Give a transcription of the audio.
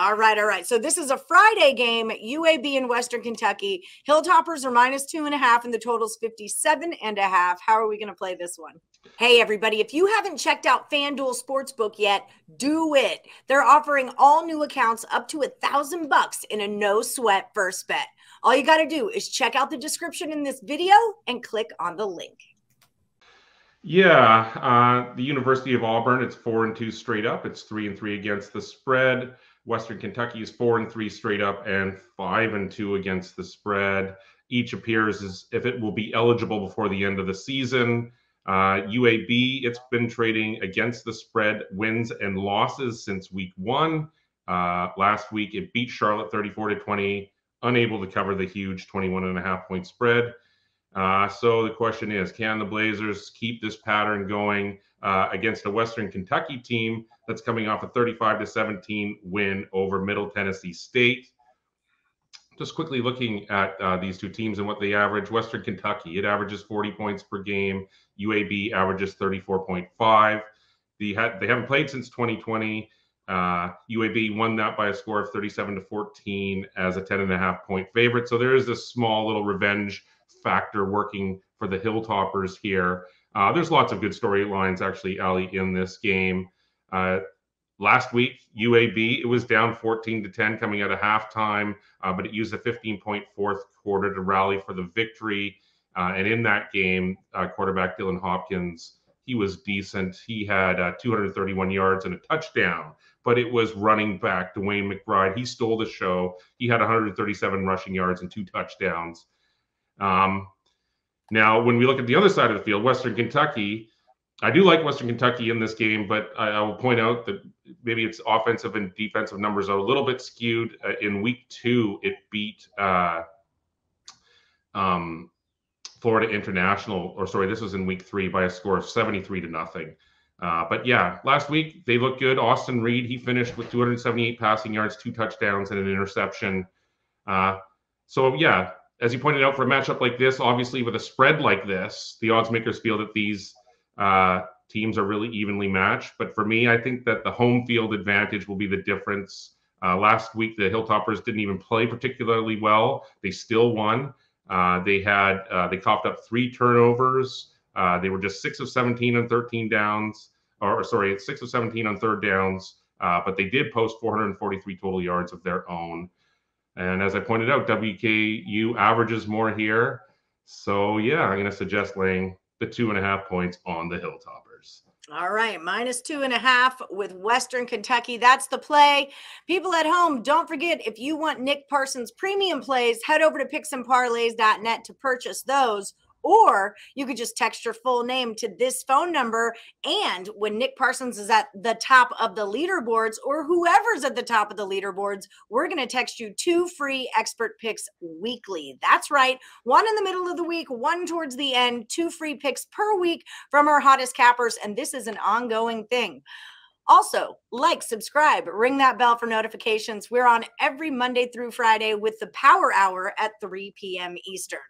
All right, all right. So this is a Friday game, UAB and Western Kentucky. Hilltoppers are -2.5, and the total's 57.5. How are we going to play this one? Hey, everybody, if you haven't checked out FanDuel Sportsbook yet, do it. They're offering all new accounts up to $1,000 in a no-sweat first bet. All you got to do is check out the description in this video and click on the link. Yeah, the University of Auburn, it's 4-2 straight up. It's 3-3 against the spread. Western Kentucky is 4-3 straight up and 5-2 against the spread. Each appears as if it will be eligible before the end of the season. UAB, it's been trading against the spread wins and losses since week 1. Last week, it beat Charlotte 34-20, unable to cover the huge 21.5 point spread. So the question is, can the Blazers keep this pattern going against a Western Kentucky team that's coming off a 35-17 win over Middle Tennessee State? Just quickly looking at these two teams and what they average. Western Kentucky, it averages 40 points per game. UAB averages 34.5. They haven't played since 2020. UAB won that by a score of 37-14 as a 10.5 point favorite. So there is this small little revenge factor working for the Hilltoppers here. There's lots of good storylines actually, Ali, in this game. Last week, UAB, it was down 14-10 coming out of halftime, but it used a 15-point fourth quarter to rally for the victory. And in that game, quarterback Dylan Hopkins, he was decent. He had 231 yards and a touchdown, but it was running back Dwayne McBride. He stole the show. He had 137 rushing yards and 2 touchdowns. Now, when we look at the other side of the field, Western Kentucky, I do like Western Kentucky in this game, but I will point out that maybe its offensive and defensive numbers are a little bit skewed. In week 2, it beat Florida International, this was in week 3 by a score of 73-0. But yeah, last week they looked good. Austin Reed, he finished with 278 passing yards, 2 touchdowns, and an interception. So yeah, as you pointed out, for a matchup like this, obviously with a spread like this, the odds makers feel that these teams are really evenly matched. But for me, I think that the home field advantage will be the difference. Last week, the Hilltoppers didn't even play particularly well. They still won. They coughed up 3 turnovers. They were just 6 of 17 on 13 downs, 6 of 17 on third downs. But they did post 443 total yards of their own. And as I pointed out, WKU averages more here. So yeah, I'm going to suggest laying the 2.5 points on the Hilltoppers. All right, -2.5 with Western Kentucky. That's the play. People at home, don't forget, if you want Nick Parsons premium plays, head over to picksandparlays.net to purchase those. Or you could just text your full name to this phone number. And when Nick Parsons is at the top of the leaderboards, or whoever's at the top of the leaderboards, we're going to text you 2 free expert picks weekly. That's right. 1 in the middle of the week, 1 towards the end, 2 free picks per week from our hottest cappers. And this is an ongoing thing. Also, like, subscribe, ring that bell for notifications. We're on every Monday through Friday with the Power Hour at 3 p.m. Eastern.